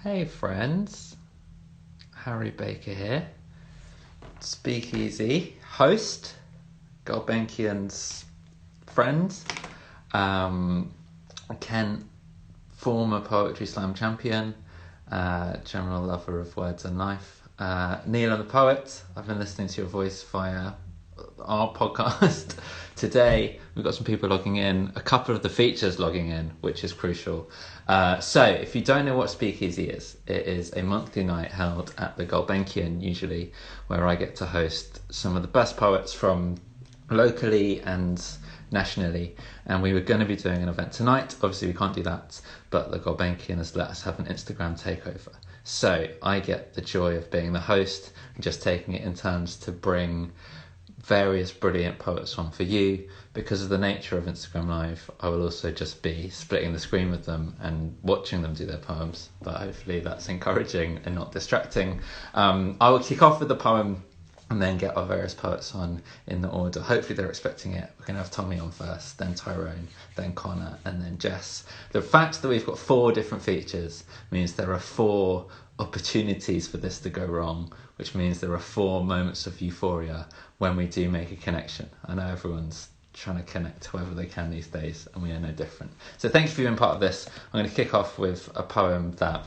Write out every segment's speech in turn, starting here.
Hey friends, Harry Baker here, SpeakEasy host, Gulbenkian's friend, Ken, former Poetry Slam champion, general lover of words and life, Neil and the Poet. I've been listening to your voice via our podcast. Today we've got some people logging in, a couple of the features logging in, which is crucial. So if you don't know what SpeakEasy is, it is a monthly night held at the Gulbenkian usually, where I get to host some of the best poets from locally and nationally, and we were going to be doing an event tonight. Obviously we can't do that, but the Gulbenkian has let us have an Instagram takeover. So I get the joy of being the host and just taking it in turns to bring various brilliant poets on for you. Because of the nature of Instagram Live, I will also just be splitting the screen with them and watching them do their poems, but hopefully that's encouraging and not distracting. I will kick off with the poem and then get our various poets on in the order. Hopefully they're expecting it. We're going to have Tommy on first, then Tyrone, then Connor, and then Jess. The fact that we've got 4 different features means there are 4 opportunities for this to go wrong, which means there are 4 moments of euphoria when we do make a connection. I know everyone's trying to connect whoever they can these days, and we are no different. So thank you for being part of this. I'm going to kick off with a poem that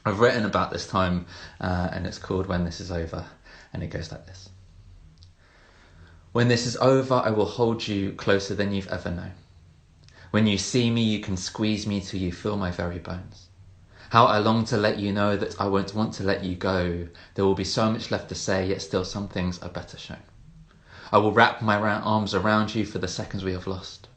I've written about this time, and it's called When This Is Over, and it goes like this. When this is over, I will hold you closer than you've ever known. When you see me, you can squeeze me till you feel my very bones. How I long to let you know that I won't want to let you go. There will be so much left to say, yet still some things are better shown. I will wrap my arms around you for the seconds we have lost.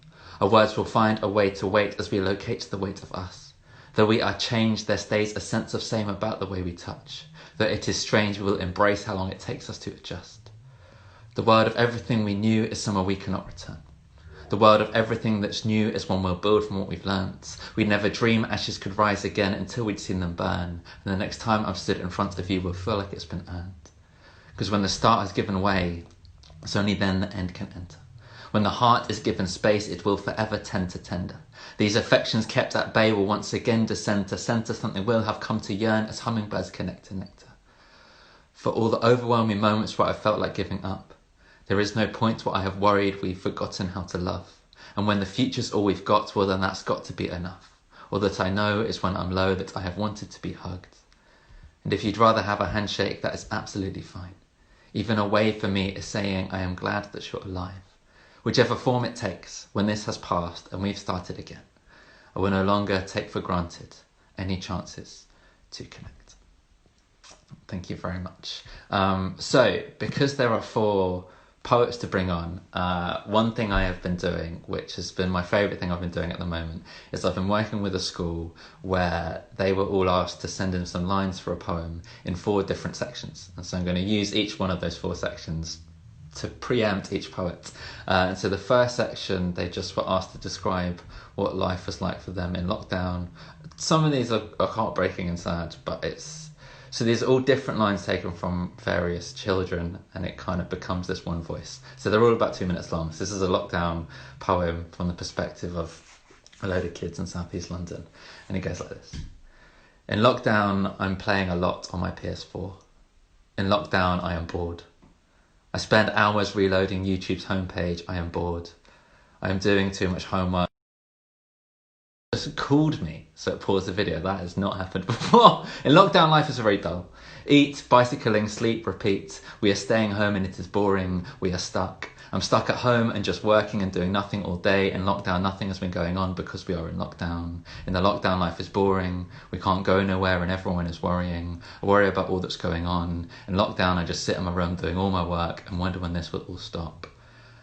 Our words will find a way to wait as we locate the weight of us. Though we are changed, there stays a sense of same about the way we touch. Though it is strange, we will embrace how long it takes us to adjust. The world of everything we knew is somewhere we cannot return. The world of everything that's new is one we'll build from what we've learnt. We'd never dream ashes could rise again until we'd seen them burn. And the next time I've stood in front of you, we'll feel like it's been earned. Because when the start has given way, it's only then the end can enter. When the heart is given space, it will forever tend to tender. These affections kept at bay will once again descend to centre. Something will have come to yearn as hummingbirds connect to nectar. For all the overwhelming moments where I felt like giving up, there is no point where I have worried we've forgotten how to love. And when the future's all we've got, well then that's got to be enough. All that I know is when I'm low that I have wanted to be hugged. And if you'd rather have a handshake, that is absolutely fine. Even a wave for me is saying I am glad that you're alive. Whichever form it takes, when this has passed and we've started again, I will no longer take for granted any chances to connect. Thank you very much. So, because there are 4 poets to bring on, one thing I have been doing, which has been my favourite thing I've been doing at the moment, is I've been working with a school where they were all asked to send in some lines for a poem in 4 different sections. And so I'm going to use each one of those 4 sections to preempt each poet. And so the first section, they just were asked to describe what life was like for them in lockdown. Some of these are heartbreaking and sad, but so these are all different lines taken from various children, and it kind of becomes this one voice. So they're all about 2 minutes long. So this is a lockdown poem from the perspective of a load of kids in Southeast London. And it goes like this. In lockdown, I'm playing a lot on my PS4. In lockdown, I am bored. I spend hours reloading YouTube's homepage. I am bored. I am doing too much homework. Just called me, so it paused the video. That has not happened before. In lockdown, life is very dull. Eat, bicycling, sleep, repeat. We are staying home and it is boring. We are stuck. I'm stuck at home and just working and doing nothing all day. In lockdown, nothing has been going on because we are in lockdown. In the lockdown, life is boring. We can't go nowhere and everyone is worrying. I worry about all that's going on. In lockdown, I just sit in my room doing all my work and wonder when this will all stop.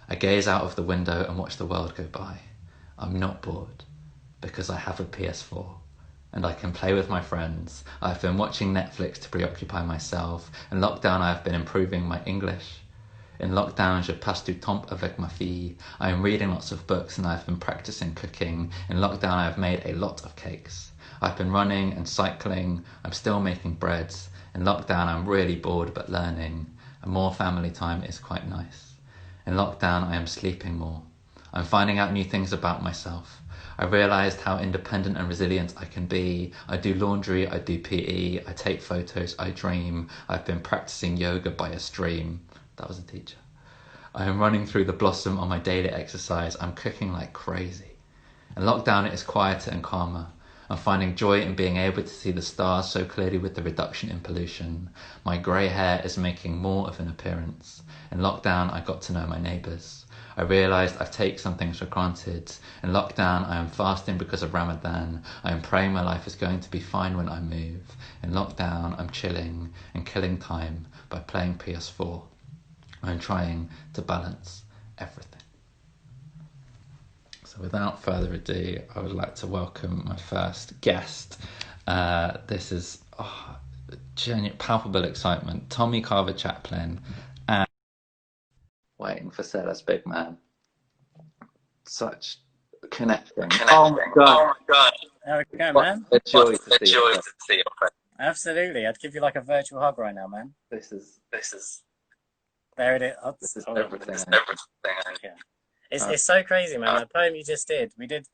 I gaze out of the window and watch the world go by. I'm not bored, because I have a PS4 and I can play with my friends. I've been watching Netflix to preoccupy myself. In lockdown, I have been improving my English. In lockdown, je passe du temps avec ma fille. I am reading lots of books and I've been practicing cooking. In lockdown, I have made a lot of cakes. I've been running and cycling. I'm still making breads. In lockdown, I'm really bored but learning. And more family time is quite nice. In lockdown, I am sleeping more. I'm finding out new things about myself. I realised how independent and resilient I can be. I do laundry, I do PE, I take photos, I dream. I've been practicing yoga by a stream. That was a teacher. I am running through the blossom on my daily exercise. I'm cooking like crazy. In lockdown, it is quieter and calmer. I'm finding joy in being able to see the stars so clearly with the reduction in pollution. My grey hair is making more of an appearance. In lockdown, I got to know my neighbours. I realised I take some things for granted. In lockdown, I am fasting because of Ramadan. I am praying my life is going to be fine when I move. In lockdown, I'm chilling and killing time by playing PS4. I'm trying to balance everything. So without further ado, I would like to welcome my first guest. This is genuine, palpable excitement. Tommy Carver-Chaplin and waiting for Sarah's big man. Such connecting. Oh my god. There we go, man. A joy to see you. Absolutely. I'd give you like a virtual hug right now, man. This is There it is. Oh, this is everything. Yeah. It's so crazy, man. That poem you just did. We did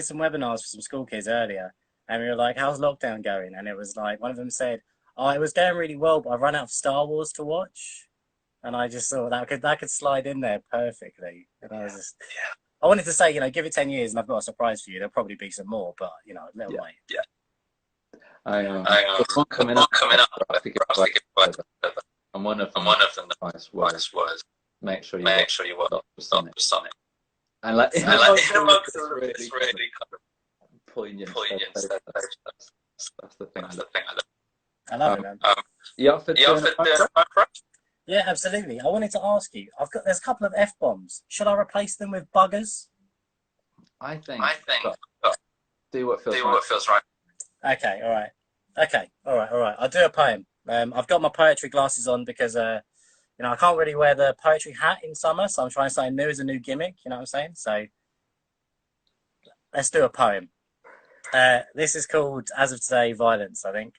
some webinars for some school kids earlier, and we were like, "How's lockdown going?" And it was like one of them said, "Oh, it was going really well, but I ran out of Star Wars to watch." And I just thought that could slide in there perfectly. And I was just, I wanted to say, give it 10 years, and I've got a surprise for you. There'll probably be some more, but little way. Yeah. There's one coming up. I think and one of them was make sure you watch Sonic. And like in amongst it's really kind of poignant. That's the thing. I love it, man. You offered doing a Yeah, absolutely. I wanted to ask you. There's a couple of F-bombs. Should I replace them with buggers? I think. Do what feels right. Okay. All right. I'll do a poem. I've got my poetry glasses on because I can't really wear the poetry hat in summer, so I'm trying something new as a new gimmick. You know what I'm saying? So let's do a poem. This is called, as of today, Violence. I think.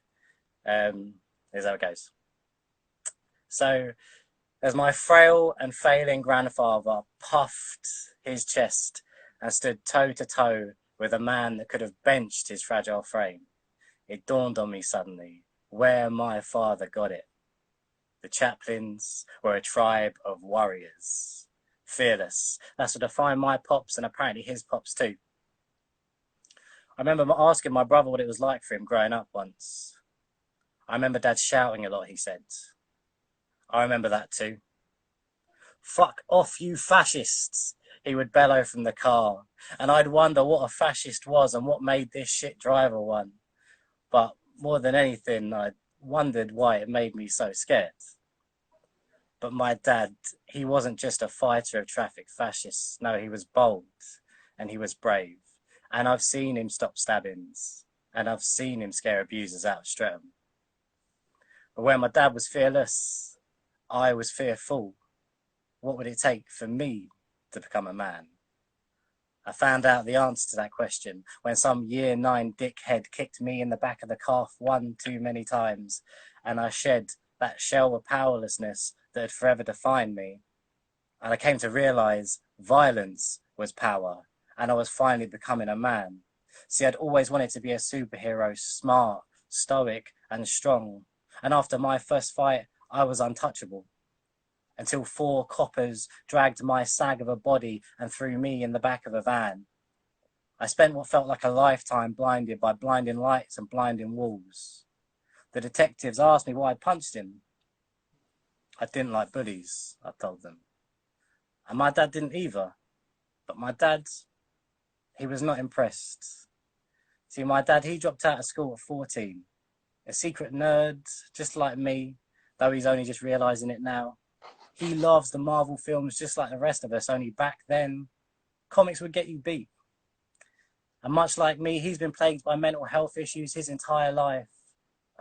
Here's how it goes. So, as my frail and failing grandfather puffed his chest and stood toe to toe with a man that could have benched his fragile frame, it dawned on me suddenly where my father got it. The Chaplins were a tribe of warriors, fearless. That's what defined my pops and apparently his pops too. I remember asking my brother what it was like for him growing up once. I remember Dad shouting a lot, he said. I remember that too. Fuck off, you fascists, he would bellow from the car. And I'd wonder what a fascist was and what made this shit driver one. But more than anything, I wondered why it made me so scared. But my dad, he wasn't just a fighter of traffic fascists. No, he was bold and he was brave. And I've seen him stop stabbings. And I've seen him scare abusers out of Streatham. But when my dad was fearless, I was fearful. What would it take for me to become a man? I found out the answer to that question when some year 9 dickhead kicked me in the back of the calf one too many times, and I shed that shell of powerlessness that had forever defined me. And I came to realise violence was power, and I was finally becoming a man. See, I'd always wanted to be a superhero, smart, stoic, and strong. And after my first fight, I was untouchable. Until 4 coppers dragged my sag of a body and threw me in the back of a van. I spent what felt like a lifetime blinded by blinding lights and blinding walls. The detectives asked me why I'd punched him. I didn't like bullies, I told them. And my dad didn't either. But my dad, he was not impressed. See, my dad, he dropped out of school at 14. A secret nerd, just like me, though he's only just realising it now. He loves the Marvel films just like the rest of us, only back then, comics would get you beat. And much like me, he's been plagued by mental health issues his entire life.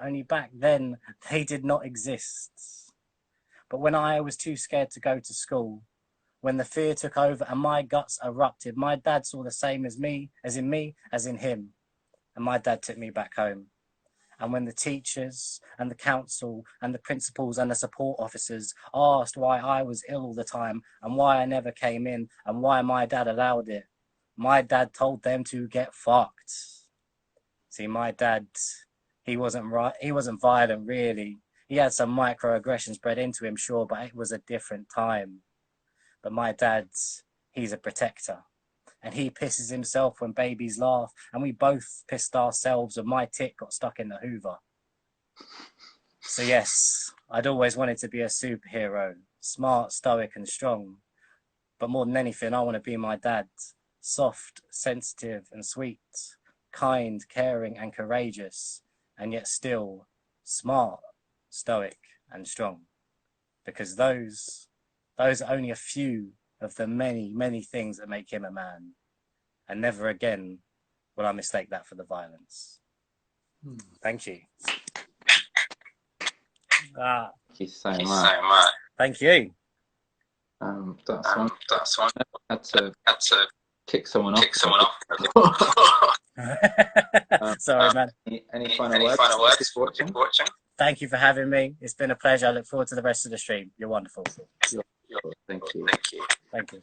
Only back then, they did not exist. But when I was too scared to go to school, when the fear took over and my guts erupted, my dad saw the same as me, as in him. And my dad took me back home. And when the teachers and the council and the principals and the support officers asked why I was ill all the time and why I never came in and why my dad allowed it, my dad told them to get fucked. See, my dad, he wasn't violent, really. He had some microaggressions bred into him, sure, but it was a different time. But my dad, he's a protector. And he pisses himself when babies laugh. And we both pissed ourselves when my tit got stuck in the Hoover. So yes, I'd always wanted to be a superhero. Smart, stoic and strong. But more than anything, I want to be my dad. Soft, sensitive and sweet. Kind, caring and courageous. And yet still smart, stoic and strong. Because those are only a few of the many, many things that make him a man. And never again will I mistake that for the violence. Thank you. Thank you so much. Thank you. That's one. I had to kick someone off. Sorry, man. Any final words for watching? Thank you for having me. It's been a pleasure. I look forward to the rest of the stream. You're wonderful. Thank you. Thank you.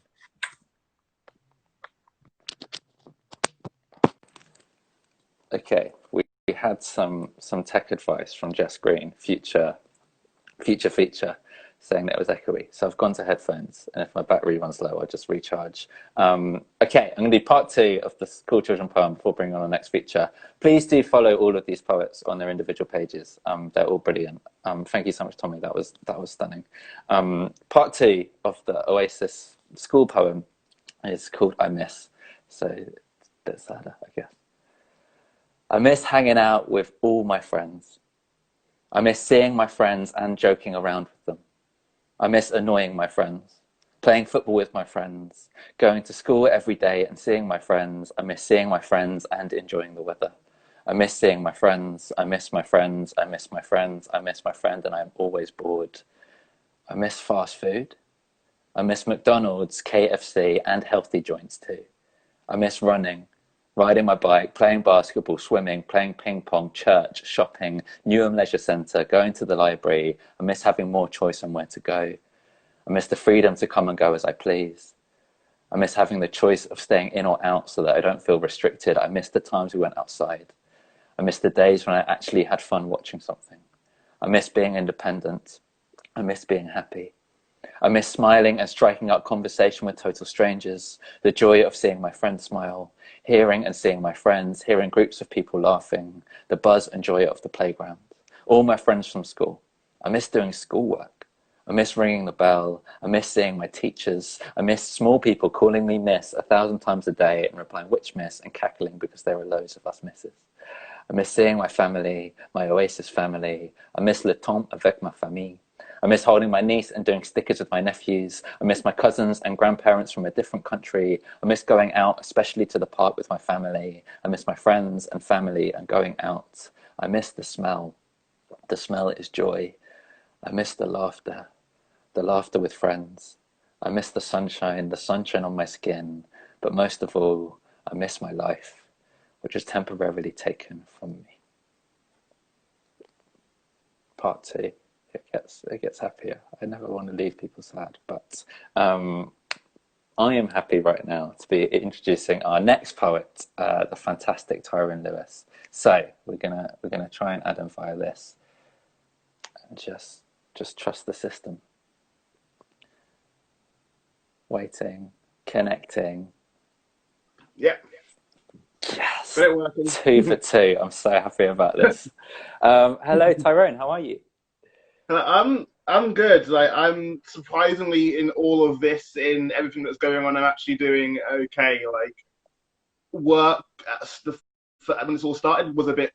Okay, we had some tech advice from Jess Green, future feature, saying that it was echoey. So I've gone to headphones, and if my battery runs low, I'll just recharge. Okay, I'm going to do part 2 of the School Children poem before bringing on the next feature. Please do follow all of these poets on their individual pages. They're all brilliant. Thank you so much, Tommy. That was stunning. Part 2 of the Oasis school poem is called I Miss. So it's a bit sadder, I guess. I miss hanging out with all my friends. I miss seeing my friends and joking around with them. I miss annoying my friends, playing football with my friends, going to school every day and seeing my friends. I miss seeing my friends and enjoying the weather. I miss seeing my friends. I miss my friends. I miss my friends. I miss my friend and I am always bored. I miss fast food. I miss McDonald's, KFC and healthy joints too. I miss running, riding my bike, playing basketball, swimming, playing ping pong, church, shopping, Newham Leisure Centre, going to the library. I miss having more choice on where to go. I miss the freedom to come and go as I please. I miss having the choice of staying in or out so that I don't feel restricted. I miss the times we went outside. I miss the days when I actually had fun watching something. I miss being independent. I miss being happy. I miss smiling and striking up conversation with total strangers, the joy of seeing my friends smile, hearing and seeing my friends, hearing groups of people laughing, the buzz and joy of the playground, all my friends from school. I miss doing schoolwork. I miss ringing the bell. I miss seeing my teachers. I miss small people calling me miss 1,000 times a day and replying which miss and cackling because there are loads of us misses. I miss seeing my family, my Oasis family. I miss le temps avec ma famille. I miss holding my niece and doing stickers with my nephews. I miss my cousins and grandparents from a different country. I miss going out, especially to the park with my family. I miss my friends and family and going out. I miss the smell. The smell is joy. I miss the laughter with friends. I miss the sunshine on my skin. But most of all, I miss my life, which was temporarily taken from me. Part 2. It gets happier. I never want to leave people sad, but I am happy right now to be introducing our next poet, the fantastic Tyrone Lewis. So we're gonna try and add him via this, and just trust the system. Waiting, connecting. Yeah. Yes. 2 for 2. I'm so happy about this. Hello, Tyrone. How are you? I'm good. Like, I'm surprisingly in all of this, in everything that's going on, I'm actually doing okay. Like, work when this all started was a bit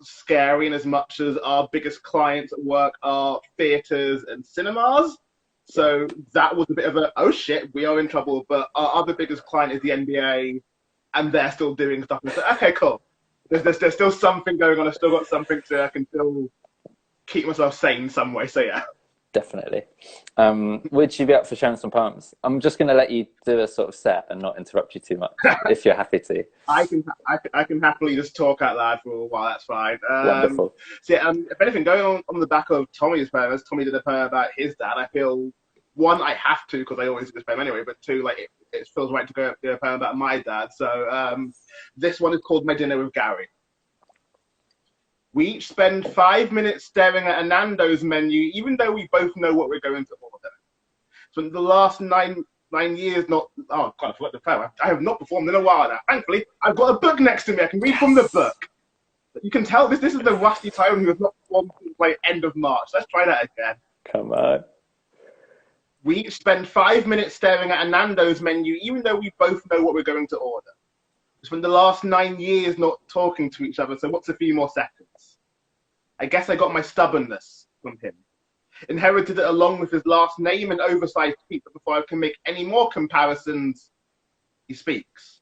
scary, in as much as our biggest clients at work are theatres and cinemas. So that was a bit of a, oh shit, we are in trouble. But our other biggest client is the NBA, and they're still doing stuff. And so, okay, cool. There's still something going on. I've still got something I can still keep myself sane some way. So yeah. Definitely. Would you be up for sharing some poems? I'm just going to let you do a sort of set and not interrupt you too much, if you're happy to. I can happily just talk out loud for a while. That's fine. Wonderful. So yeah, if anything, going on the back of Tommy's poem, as Tommy did a poem about his dad, I feel one, I have to because I always do this poem anyway, but two, like it feels right to go do a poem about my dad. So this one is called My Dinner with Gary. We each spend 5 minutes staring at a Nando's menu, even though we both know what we're going to order. So in the last nine years, oh God, I forgot the poem. I have not performed in a while now. Thankfully, I've got a book next to me. I can read from the book. You can tell this is the rusty Tyrone who has not performed since like end of March. Let's try that again. Come on. We each spend 5 minutes staring at a Nando's menu, even though we both know what we're going to order. We spent the last 9 years not talking to each other, so what's a few more seconds? I guess I got my stubbornness from him. Inherited it along with his last name and oversized feet, but before I can make any more comparisons, he speaks.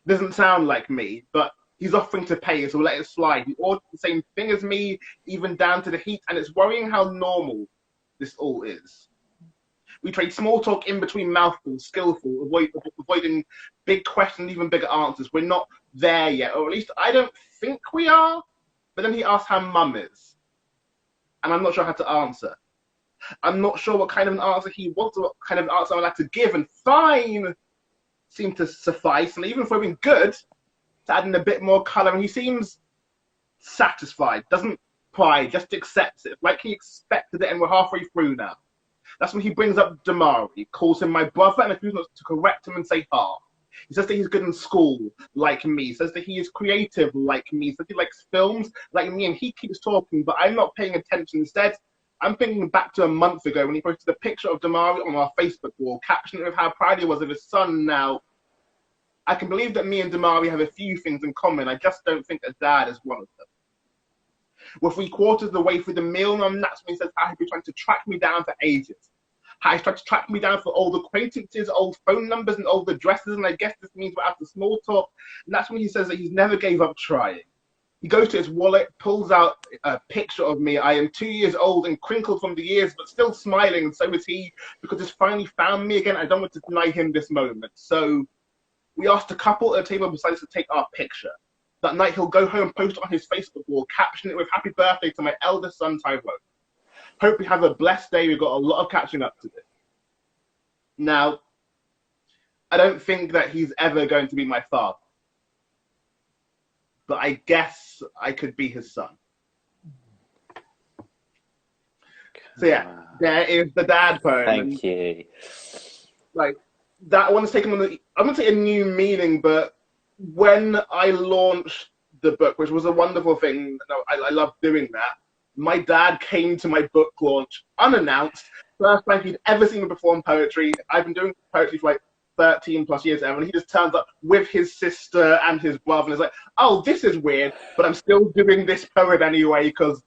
He doesn't sound like me, but he's offering to pay, so we'll let it slide. He ordered the same thing as me, even down to the heat, and it's worrying how normal this all is. We trade small talk in between mouthfuls, skillful, avoiding big questions, even bigger answers. We're not there yet, or at least I don't think we are. But then he asked how mum is, and I'm not sure how to answer. I'm not sure what kind of an answer he wants, or what kind of an answer I'd like to give, and fine seemed to suffice, and even for being good, to add in a bit more colour, and he seems satisfied, doesn't pry, just accepts it, like he expected it, and we're halfway through now. That's when he brings up Damari, calls him my brother, and refuses to correct him and say ha. He says that he's good in school, like me. Says that he is creative, like me. Says he likes films, like me. And he keeps talking, but I'm not paying attention. Instead, I'm thinking back to a month ago when he posted a picture of Damari on our Facebook wall, captioning it with how proud he was of his son. Now, I can believe that me and Damari have a few things in common. I just don't think a dad is one of them. We're 3/4 of the way through the meal, and that's when he says how he'd been trying to track me down for ages. How he's tried to track me down for old acquaintances, old phone numbers, and old addresses, and I guess this means we're after small talk. And that's when he says that he's never gave up trying. He goes to his wallet, pulls out a picture of me. I am 2 years old and crinkled from the years, but still smiling, and so is he, because he's finally found me again. I don't want to deny him this moment. So we asked a couple at a table beside us to take our picture. That night, he'll go home and post it on his Facebook wall, caption it with happy birthday to my eldest son, Tyrone. Hope you have a blessed day. We've got a lot of catching up to do. Now, I don't think that he's ever going to be my father. But I guess I could be his son. So yeah, there is the dad poem. Thank you. Like, that one's taken on I wouldn't say a new meaning, but when I launched the book, which was a wonderful thing, I love doing that. My dad came to my book launch unannounced. First time he'd ever seen me perform poetry. I've been doing poetry for like 13 plus years now, and he just turns up with his sister and his brother and is like, oh, this is weird, but I'm still doing this poem anyway because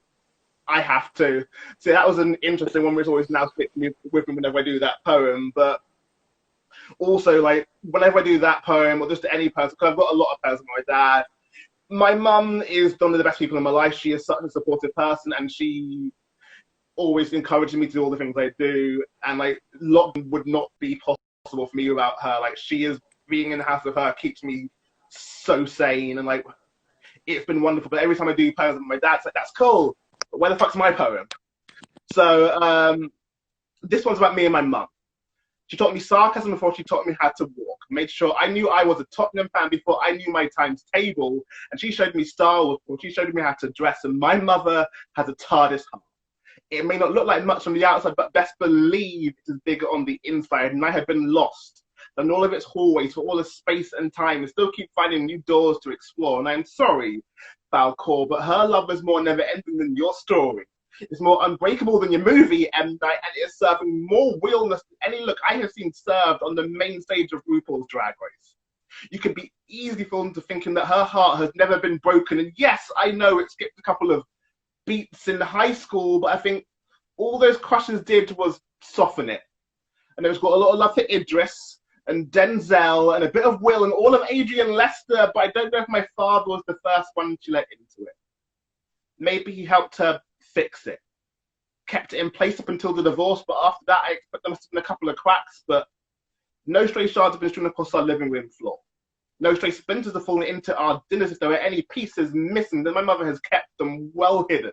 I have to. So that was an interesting one, which always now sticks with me whenever I do that poem. But also, like, whenever I do that poem, or just any poem, because I've got a lot of poems from my dad, my mum is one of the best people in my life. She is such a supportive person, and she always encourages me to do all the things I do. And like, lockdown would not be possible for me without her. Like, she is, being in the house with her keeps me so sane, and like, it's been wonderful. But every time I do poems with my dad's like, that's cool, but where the fuck's my poem? So this one's about me and my mum. She taught me sarcasm before she taught me how to walk. Made sure I knew I was a Tottenham fan before I knew my times table. And she showed me Star Wars before she showed me how to dress. And my mother has a TARDIS heart. It may not look like much from the outside, but best believe it is bigger on the inside. And I have been lost in all of its hallways for all the space and time, and still keep finding new doors to explore. And I'm sorry, Falcor, but her love is more never-ending than your story. It's more unbreakable than your movie, and it is serving more realness than any look I have seen served on the main stage of RuPaul's Drag Race. You could be easily fooled into thinking that her heart has never been broken, and yes, I know it skipped a couple of beats in high school, but I think all those crushes did was soften it. And it's got a lot of love for Idris and Denzel and a bit of Will and all of Adrian Lester, but I don't know if my father was the first one she let into it. Maybe he helped her fix it, kept it in place up until the divorce, but after that I expect there must have been a couple of cracks, but no stray shards have been strewn across our living room floor. No stray splinters have fallen into our dinners. If there were any pieces missing, then my mother has kept them well hidden.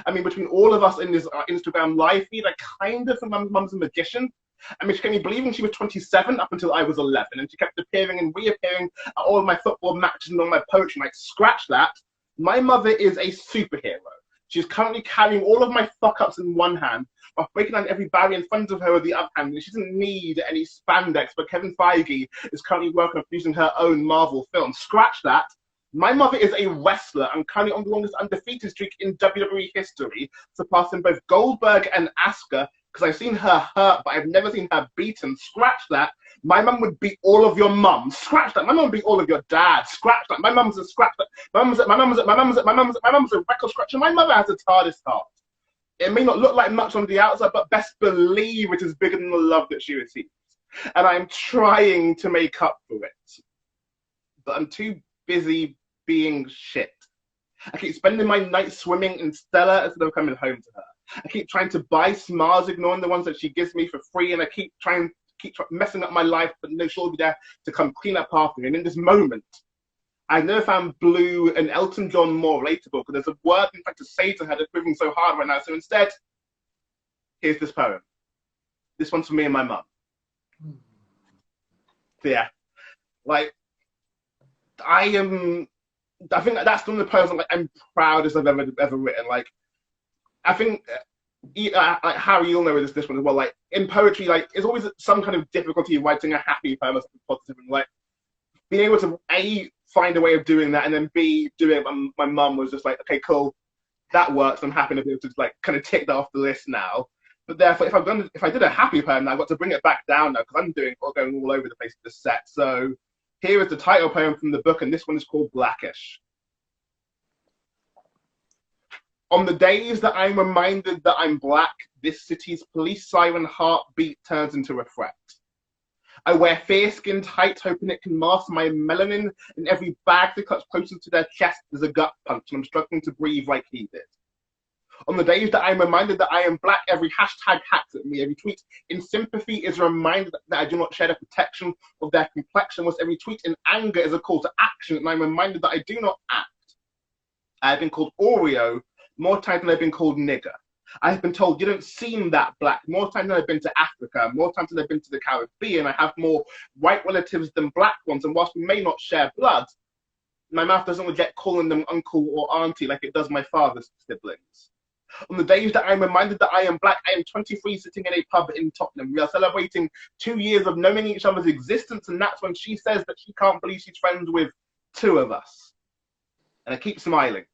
I mean, between all of us in this Instagram live feed, I kind of think my mum's a magician. I mean, she kept me believing she was 27 up until I was 11, and she kept appearing and reappearing at all of my football matches and all my poetry. Like, scratch that. My mother is a superhero. She's currently carrying all of my fuck-ups in one hand, while breaking down every barrier in front of her with the other hand. She doesn't need any spandex, but Kevin Feige is currently working on producing her own Marvel film. Scratch that. My mother is a wrestler. I'm currently on the longest undefeated streak in WWE history, surpassing both Goldberg and Asuka, because I've seen her hurt, but I've never seen her beaten. Scratch that. My mum would beat all of your mums. Scratch that. My mum would beat all of your dads. Scratch that. My mum's a scratch that. My mum's a record scratcher. My mother has a TARDIS heart. It may not look like much on the outside, but best believe it is bigger than the love that she receives. And I'm trying to make up for it. But I'm too busy being shit. I keep spending my nights swimming in Stella instead of coming home to her. I keep trying to buy smiles, ignoring the ones that she gives me for free, and I keep messing up my life, but no, she'll be there to come clean up after me. And in this moment, I never found Blue and Elton John more relatable, because there's a word in fact to say to her that's moving so hard right now. So instead, here's this poem. This one's for me and my mum. So yeah, like, I think that's one of the poems I'm proudest I've ever written. Like, I think, like Harry, you'll know this one as well. Like, in poetry, like, it's always some kind of difficulty writing a happy poem or something positive, and like being able to find a way of doing that, and then doing it. My mum was just like, okay, cool, that works. I'm happy to be able to like kind of tick that off the list now. But therefore, if I did a happy poem now, I've got to bring it back down now, because I'm going all over the place with this set. So here is the title poem from the book, and this one is called Blackish. On the days that I'm reminded that I'm black, this city's police siren heartbeat turns into a threat. I wear fair-skinned tight, hoping it can mask my melanin, and every bag that cuts closer to their chest is a gut punch, and I'm struggling to breathe like he did. On the days that I'm reminded that I am black, every hashtag hacks at me, every tweet in sympathy is a reminder that I do not share the protection of their complexion, whilst every tweet in anger is a call to action, and I'm reminded that I do not act. I have been called Oreo more times than I've been called nigger. I have been told you don't seem that black more times than I've been to Africa, more times than I've been to the Caribbean. I have more white relatives than black ones, and whilst we may not share blood, my mouth doesn't reject calling them uncle or auntie like it does my father's siblings. On the days that I'm reminded that I am black, I am 23 sitting in a pub in Tottenham. We are celebrating 2 years of knowing each other's existence, and that's when she says that she can't believe she's friends with 2 of us. And I keep smiling.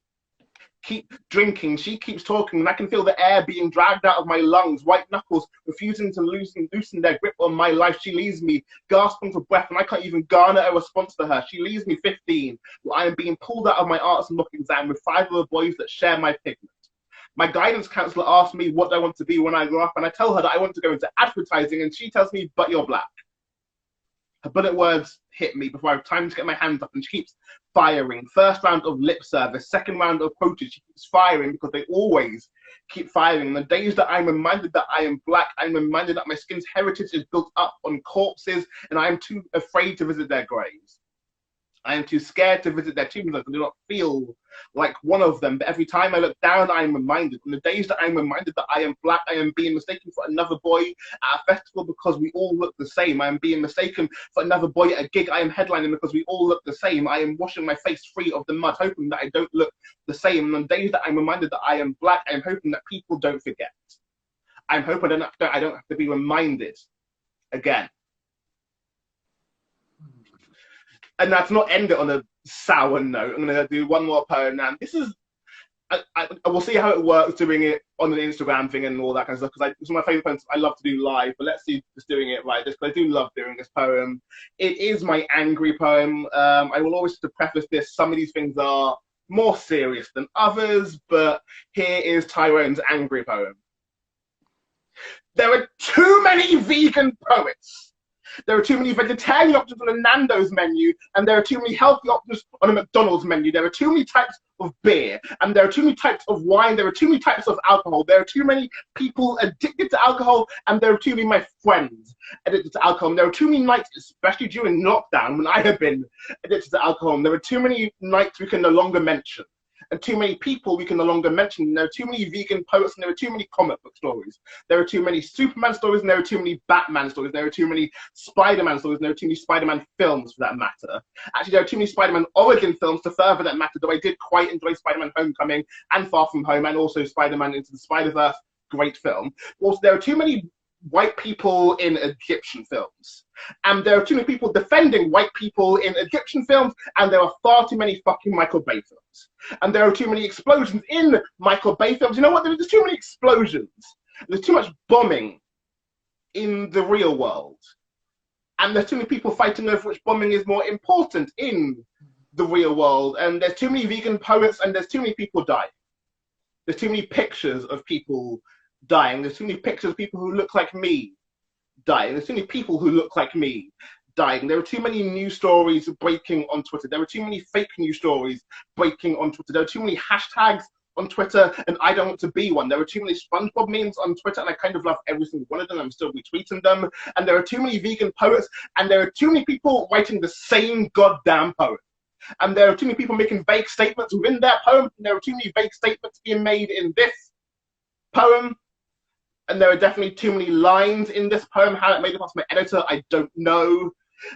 Keep drinking, she keeps talking, and I can feel the air being dragged out of my lungs, white knuckles refusing to loosen their grip on my life. She leaves me gasping for breath, and I can't even garner a response to her. She leaves me 15, where I am being pulled out of my arts and mock exam with 5 other boys that share my pigment. My guidance counselor asks me what I want to be when I grow up, and I tell her that I want to go into advertising, and she tells me, but you're black. Her bullet words hit me before I have time to get my hands up, and she keeps firing. First round of lip service, second round of quoted. She keeps firing because they always keep firing. And the days that I'm reminded that I am black, I'm reminded that my skin's heritage is built up on corpses, and I am too afraid to visit their graves. I am too scared to visit their tombs. I do not feel like one of them. But every time I look down, I am reminded. On the days that I'm reminded that I am black, I am being mistaken for another boy at a festival because we all look the same. I am being mistaken for another boy at a gig I am headlining because we all look the same. I am washing my face free of the mud, hoping that I don't look the same. And on the days that I'm reminded that I am black, I am hoping that people don't forget. I'm hoping I don't have to be reminded again. And that's not end it on a sour note. I'm going to do one more poem now. This is, I will see how it works doing it on an Instagram thing and all that kind of stuff, because it's one of my favourite poems I love to do live, but let's see just doing it right, because I do love doing this poem. It is my angry poem. I will always have to preface this, some of these things are more serious than others, but here is Tyrone's angry poem. There are too many vegan poets. There are too many vegetarian options on a Nando's menu, and there are too many healthy options on a McDonald's menu. There are too many types of beer, and there are too many types of wine. There are too many types of alcohol. There are too many people addicted to alcohol, and there are too many of my friends addicted to alcohol. And there are too many nights, especially during lockdown, when I have been addicted to alcohol. And there are too many nights we can no longer mention. and too many people we can no longer mention. There are too many vegan poets, and there are too many comic book stories. There are too many Superman stories, and there are too many Batman stories. There are too many Spider-Man stories, and there are too many Spider-Man films, for that matter. Actually, there are too many Spider-Man origin films to further that matter, though I did quite enjoy Spider-Man Homecoming and Far From Home, and also Spider-Man Into the Spider-Verse, great film. Also, there are too many white people in Egyptian films. And there are too many people defending white people in Egyptian films, and there are far too many fucking Michael Bay films. And there are too many explosions in Michael Bay films. You know what? There's too many explosions. There's too much bombing in the real world. And there's too many people fighting over which bombing is more important in the real world. And there's too many vegan poets, and there's too many people dying. There's too many pictures of people dying. There's too many pictures of people who look like me dying. There's too many people who look like me dying. There are too many news stories breaking on Twitter. There are too many fake news stories breaking on Twitter. There are too many hashtags on Twitter, and I don't want to be one. There are too many SpongeBob memes on Twitter, and I kind of love every single one of them. I'm still retweeting them. And there are too many vegan poets, and there are too many people writing the same goddamn poem. And there are too many people making vague statements within their poem, and there are too many vague statements being made in this poem. And there are definitely too many lines in this poem. How it made it past my editor, I don't know.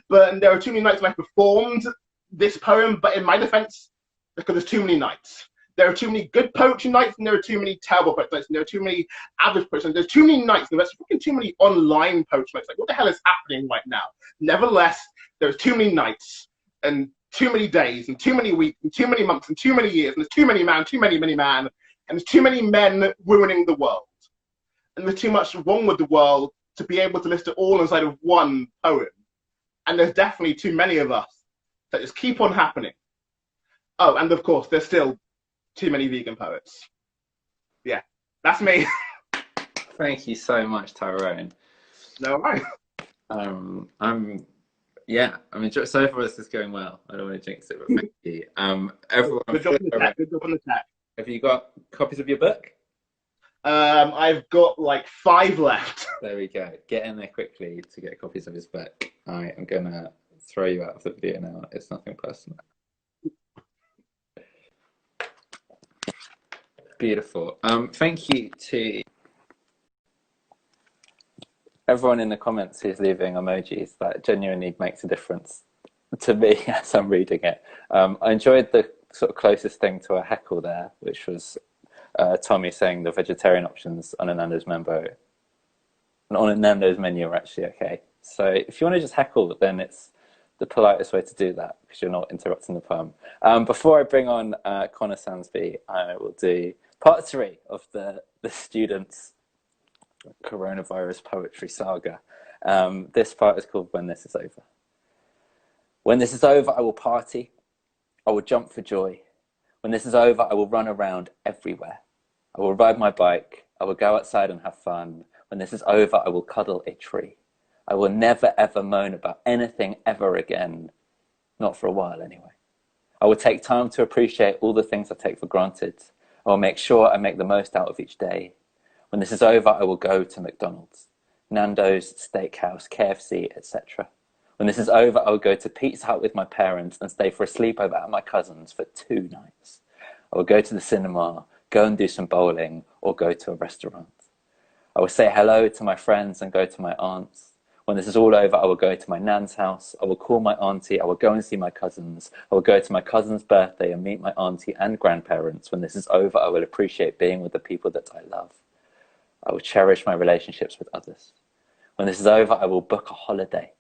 But there are too many nights when I performed this poem, but in my defense, because there's too many nights. There are too many good poetry nights, and there are too many terrible poetry nights, and there are too many average poetry nights. There's too many nights, and there's fucking too many online poetry nights. Like, what the hell is happening right now? Nevertheless, there's too many nights, and too many days, and too many weeks, and too many months, and too many years, and there's too many man, and there's too many men ruining the world. And there's too much wrong with the world to be able to list it all inside of one poem. And there's definitely too many of us that just keep on happening. Oh, and of course, there's still too many vegan poets. Yeah, that's me. Thank you so much, Tyrone. No, right. Yeah, I mean, so far this is going well. I don't want to jinx it, but thank you. Everyone, Good job on the tech. Have you got copies of your book? I've got like 5 left. There we go. Get in there quickly to get copies of his book. I am going to throw you out of the video now. It's nothing personal. Beautiful. Thank you to everyone in the comments who's leaving emojis. That genuinely makes a difference to me as I'm reading it. I enjoyed the sort of closest thing to a heckle there, which was Tommy saying the vegetarian options on a Nando's menu are actually okay. So if you want to just heckle, then it's the politest way to do that because you're not interrupting the poem. Before I bring on Connor Sansby, I will do part 3 of the students' coronavirus poetry saga. This part is called When This Is Over. When this is over, I will party. I will jump for joy. When this is over, I will run around everywhere. I will ride my bike. I will go outside and have fun. When this is over, I will cuddle a tree. I will never ever moan about anything ever again. Not for a while anyway. I will take time to appreciate all the things I take for granted. I will make sure I make the most out of each day. When this is over, I will go to McDonald's, Nando's, Steakhouse, KFC, etc. When this is over, I will go to Pizza Hut with my parents and stay for a sleepover at my cousin's for 2 nights. I will go to the cinema, go and do some bowling, or go to a restaurant. I will say hello to my friends and go to my aunts. When this is all over, I will go to my nan's house. I will call my auntie. I will go and see my cousins. I will go to my cousin's birthday and meet my auntie and grandparents. When this is over, I will appreciate being with the people that I love. I will cherish my relationships with others. When this is over, I will book a holiday.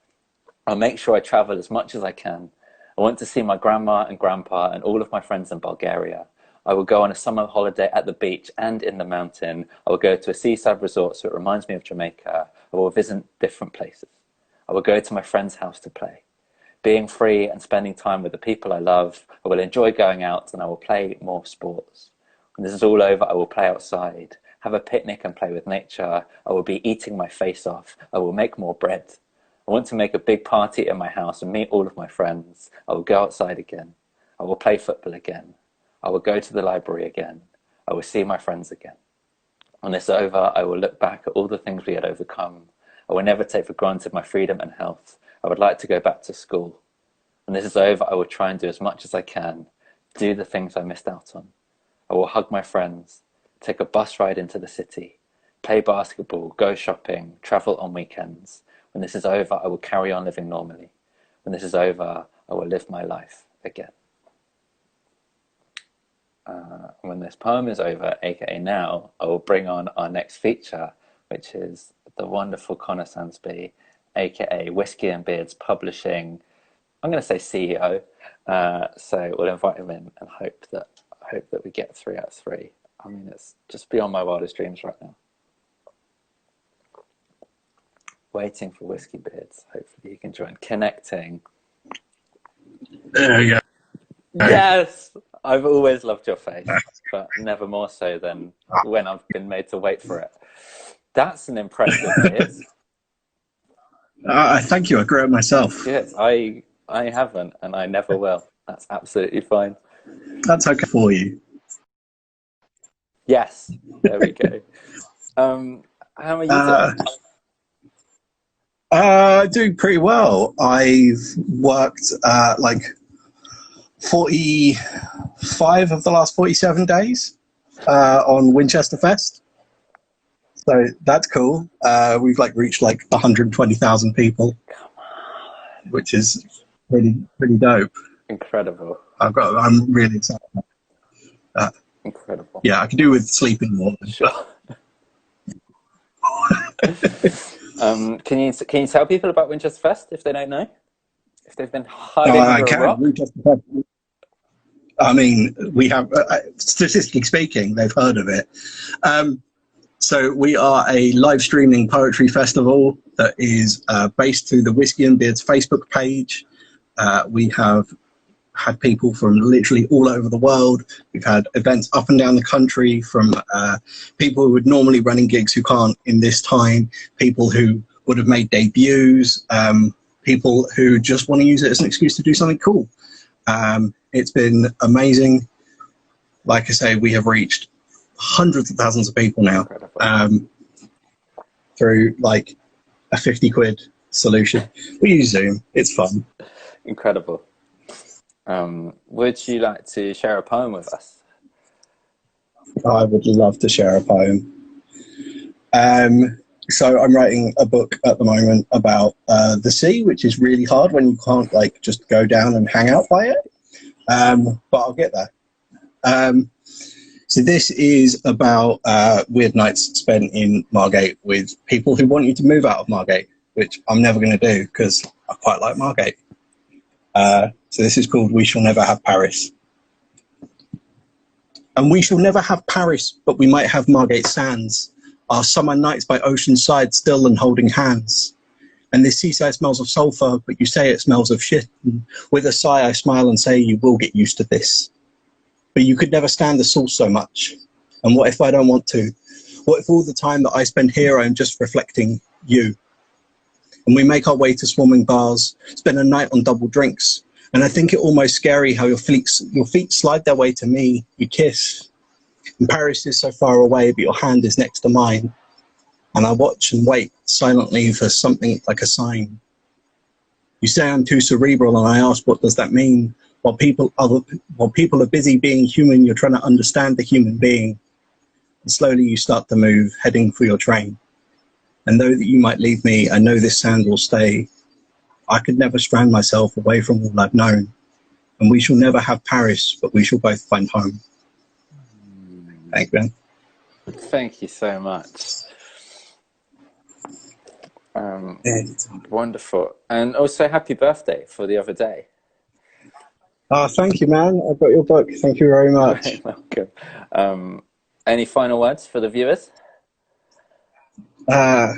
I'll make sure I travel as much as I can. I want to see my grandma and grandpa and all of my friends in Bulgaria. I will go on a summer holiday at the beach and in the mountain. I will go to a seaside resort so it reminds me of Jamaica. I will visit different places. I will go to my friend's house to play. Being free and spending time with the people I love, I will enjoy going out and I will play more sports. When this is all over, I will play outside, have a picnic and play with nature. I will be eating my face off. I will make more bread. I want to make a big party in my house and meet all of my friends. I will go outside again. I will play football again. I will go to the library again. I will see my friends again. When this is over, I will look back at all the things we had overcome. I will never take for granted my freedom and health. I would like to go back to school. When this is over, I will try and do as much as I can, do the things I missed out on. I will hug my friends, take a bus ride into the city, play basketball, go shopping, travel on weekends. When this is over, I will carry on living normally. When this is over, I will live my life again. When this poem is over, aka now, I will bring on our next feature, which is the wonderful Connor Sansby, aka Whiskey and Beards Publishing, I'm going to say CEO. So we'll invite him in and hope that we get 3 out of 3. I mean, it's just beyond my wildest dreams right now. Waiting for Whiskey Beards. Hopefully you can join. Connecting. There we go. Yes! I've always loved your face, but never more so than when I've been made to wait for it. That's an impressive beard. Thank you. I grew it myself. Yes, I haven't, and I never will. That's absolutely fine. That's okay for you. Yes, there we go. How are you doing? Doing pretty well. I've worked like 45 of the last 47 days on Winchester Fest. So that's cool. We've like reached like 120,000 people, which is pretty dope. Incredible. I'm really excited. Incredible. Yeah, I could do with sleeping more. Sure. Can you tell people about Winchester Fest if they don't know? If they've been hiding under a rock? Winchester Fest. I mean, we have, statistically speaking, they've heard of it. So we are a live streaming poetry festival that is based through the Whiskey and Beards Facebook page. We have had people from literally all over the world. We've had events up and down the country from people who would normally running gigs who can't in this time, people who would have made debuts, people who just want to use it as an excuse to do something cool. It's been amazing. Like I say, we have reached hundreds of thousands of people now through like a 50 quid solution. We use Zoom. It's fun. Incredible. Would you like to share a poem with us? I would love to share a poem. So I'm writing a book at the moment about the sea, which is really hard when you can't like just go down and hang out by it. But I'll get there. So this is about weird nights spent in Margate with people who want you to move out of Margate, which I'm never going to do because I quite like Margate. So this is called We Shall Never Have Paris. And we shall never have Paris, but we might have Margate sands, our summer nights by ocean side still and holding hands. And this seaside smells of sulphur, but you say it smells of shit. And with a sigh I smile and say you will get used to this. But you could never stand the sauce so much. And what if I don't want to? What if all the time that I spend here I'm just reflecting you? And we make our way to swarming bars, spend a night on double drinks. And I think it almost scary how your feet slide their way to me, you kiss. And Paris is so far away, but your hand is next to mine. And I watch and wait silently for something like a sign. You say I'm too cerebral and I ask, what does that mean? While people are busy being human, you're trying to understand the human being. And slowly you start to move, heading for your train. And though that you might leave me, I know this sand will stay. I could never strand myself away from all I've known. And we shall never have Paris, but we shall both find home. Thank you, Ben. Thank you so much. Wonderful. And also happy birthday for the other day. Thank you, man. I got your book. Thank you very much. Very welcome. Any final words for the viewers? I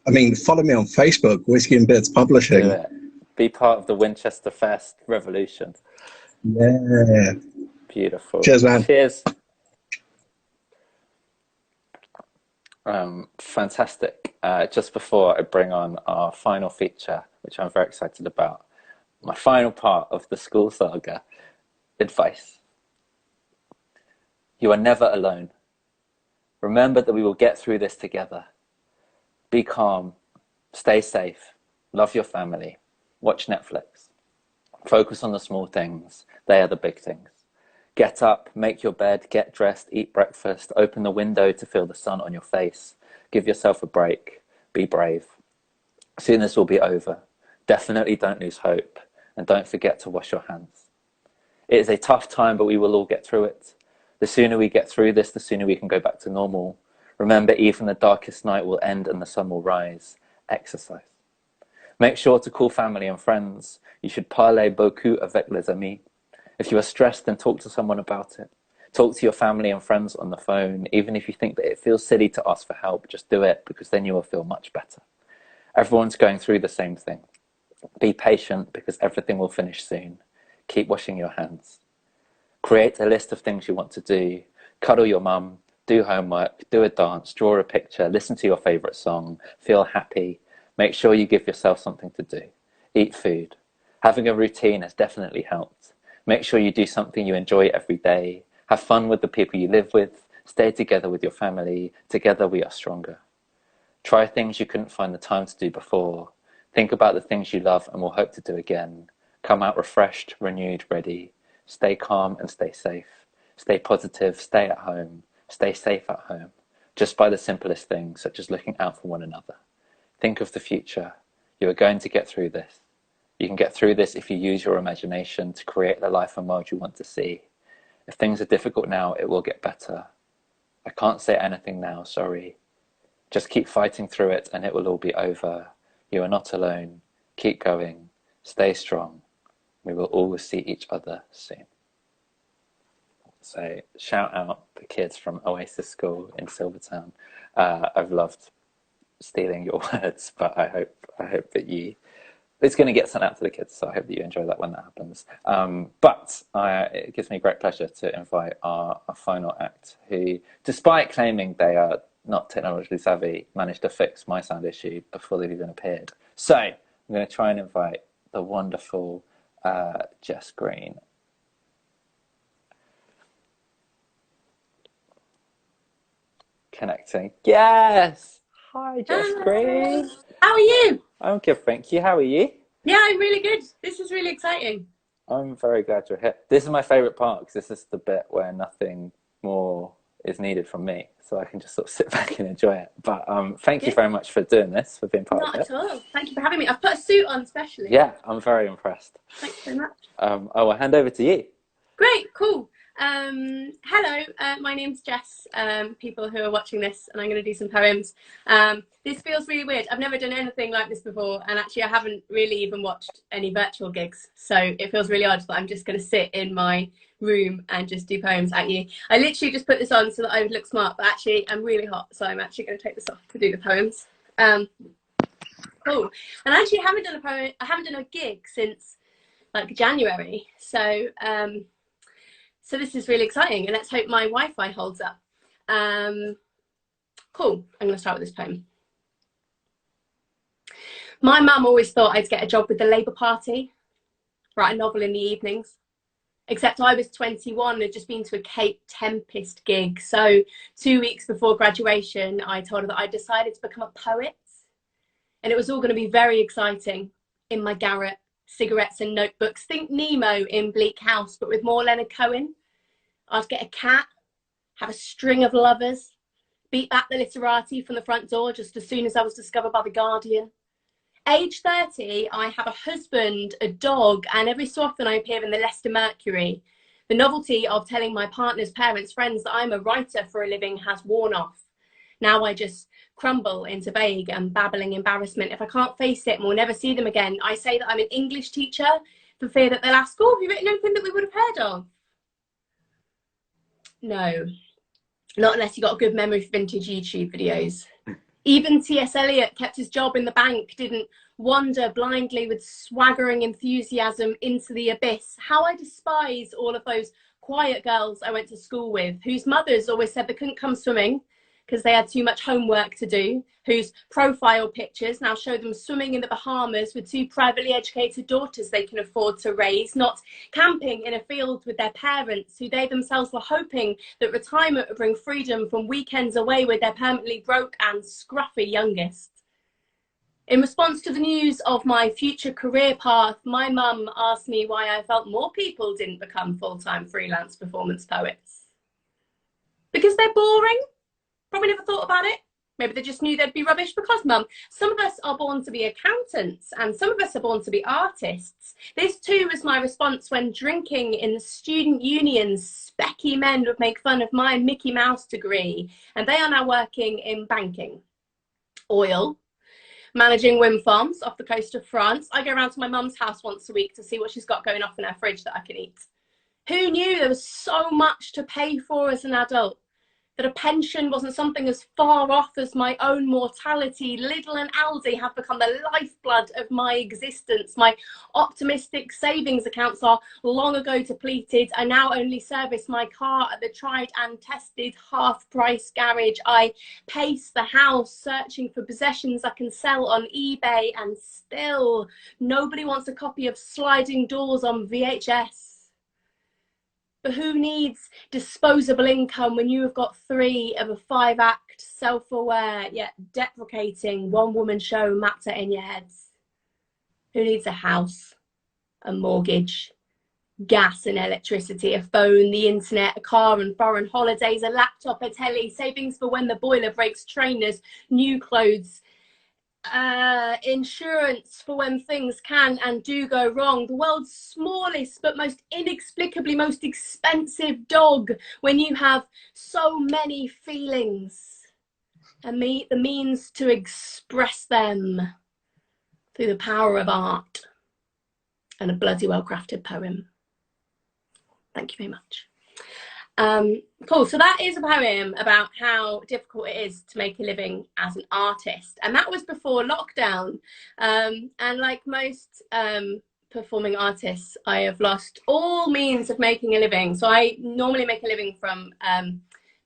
mean, follow me on Facebook, Whiskey and Beards Publishing. Do it. Be part of the Winchester Fest revolution. Yeah. Beautiful. Cheers, man. Cheers. Fantastic. Just before I bring on our final feature, which I'm very excited about, my final part of the school saga, advice. You are never alone. Remember that we will get through this together. Be calm, stay safe, love your family, watch Netflix. Focus on the small things, they are the big things. Get up, make your bed, get dressed, eat breakfast, open the window to feel the sun on your face. Give yourself a break. Be brave. Soon this will be over. Definitely don't lose hope. And don't forget to wash your hands. It is a tough time, but we will all get through it. The sooner we get through this, the sooner we can go back to normal. Remember, even the darkest night will end and the sun will rise. Exercise. Make sure to call family and friends. You should parler beaucoup avec les amis. If you are stressed, then talk to someone about it. Talk to your family and friends on the phone. Even if you think that it feels silly to ask for help, just do it, because then you will feel much better. Everyone's going through the same thing. Be patient, because everything will finish soon. Keep washing your hands. Create a list of things you want to do. Cuddle your mum, do homework, do a dance, draw a picture, listen to your favourite song, feel happy. Make sure you give yourself something to do. Eat food. Having a routine has definitely helped. Make sure you do something you enjoy every day. Have fun with the people you live with. Stay together with your family. Together we are stronger. Try things you couldn't find the time to do before. Think about the things you love and will hope to do again. Come out refreshed, renewed, ready. Stay calm and stay safe. Stay positive, stay at home. Stay safe at home. Just by the simplest things, such as looking out for one another. Think of the future. You are going to get through this. You can get through this if you use your imagination to create the life and world you want to see. If things are difficult now, it will get better. I can't say anything now, sorry. Just keep fighting through it and it will all be over. You are not alone. Keep going. Stay strong. We will always see each other soon. So shout out the kids from Oasis School in Silvertown. I've loved stealing your words, but I hope that it's going to get sent out to the kids, so I hope that you enjoy that when that happens. But it gives me great pleasure to invite our final act, who, despite claiming they are not technologically savvy, managed to fix my sound issue before they've even appeared. So I'm going to try and invite the wonderful Jess Green. Connecting. Yes! Hi, Jess Green. How are you? I'm good, thank you. How are you? Yeah, I'm really good. This is really exciting. I'm very glad you're here. This is my favourite part, because this is the bit where nothing more is needed from me, so I can just sort of sit back and enjoy it. But thank you very much for doing this, for being part of it. Not at all. Thank you for having me. I've put a suit on specially. Yeah, I'm very impressed. Thanks very much. I will hand over to you. Great, cool. Hello, my name's Jess, people who are watching this, and I'm going to do some poems. This feels really weird. I've never done anything like this before, and actually I haven't really even watched any virtual gigs, so it feels really odd that I'm just going to sit in my room and just do poems at you. I literally just put this on so that I would look smart, but actually I'm really hot, so I'm actually going to take this off to do the poems. Cool. And I actually haven't done a gig since like January, so this is really exciting, and let's hope my Wi-Fi holds up. Cool, I'm going to start with this poem. My mum always thought I'd get a job with the Labour Party, write a novel in the evenings. Except I was 21 and had just been to a Cape Tempest gig. So 2 weeks before graduation, I told her that I decided to become a poet. And it was all going to be very exciting in my garret, cigarettes and notebooks. Think Nemo in Bleak House, but with more Leonard Cohen. I'd get a cat, have a string of lovers, beat back the literati from the front door just as soon as I was discovered by The Guardian. Age 30, I have a husband, a dog, and every so often I appear in the Leicester Mercury. The novelty of telling my partner's parents, friends that I'm a writer for a living has worn off. Now I just crumble into vague and babbling embarrassment. If I can't face it and will never see them again, I say that I'm an English teacher for fear that they'll ask, oh, have you written anything that we would have heard of? No, not unless you got a good memory for vintage YouTube videos. Even T.S. Eliot kept his job in the bank, didn't wander blindly with swaggering enthusiasm into the abyss. How I despise all of those quiet girls I went to school with, whose mothers always said they couldn't come swimming because they had too much homework to do, whose profile pictures now show them swimming in the Bahamas with 2 privately educated daughters they can afford to raise, not camping in a field with their parents, who they themselves were hoping that retirement would bring freedom from weekends away with their permanently broke and scruffy youngest. In response to the news of my future career path, my mum asked me why I felt more people didn't become full-time freelance performance poets. Because they're boring? Probably never thought about it. Maybe they just knew they'd be rubbish. Because, Mum, some of us are born to be accountants and some of us are born to be artists. This too was my response when drinking in the student unions. Specky men would make fun of my Mickey Mouse degree, and they are now working in banking, oil, managing wind farms off the coast of France. I go around to my mum's house once a week to see what she's got going off in her fridge that I can eat. Who knew there was so much to pay for as an adult? That a pension wasn't something as far off as my own mortality. Lidl and Aldi have become the lifeblood of my existence. My optimistic savings accounts are long ago depleted. I now only service my car at the tried and tested half-price garage. I pace the house searching for possessions I can sell on eBay, and still nobody wants a copy of Sliding Doors on VHS. But who needs disposable income when you have got 3 of a 5-act, self-aware yet deprecating one-woman show mapped in your heads? Who needs a house, a mortgage, gas and electricity, a phone, the internet, a car and foreign holidays, a laptop, a telly, savings for when the boiler breaks, trainers, new clothes, insurance for when things can and do go wrong, the world's smallest but most inexplicably most expensive dog when you have so many feelings, and the means to express them through the power of art and a bloody well crafted poem. Thank you very much. Cool, so that is a poem about how difficult it is to make a living as an artist, and that was before lockdown. And like most performing artists, I have lost all means of making a living. So I normally make a living from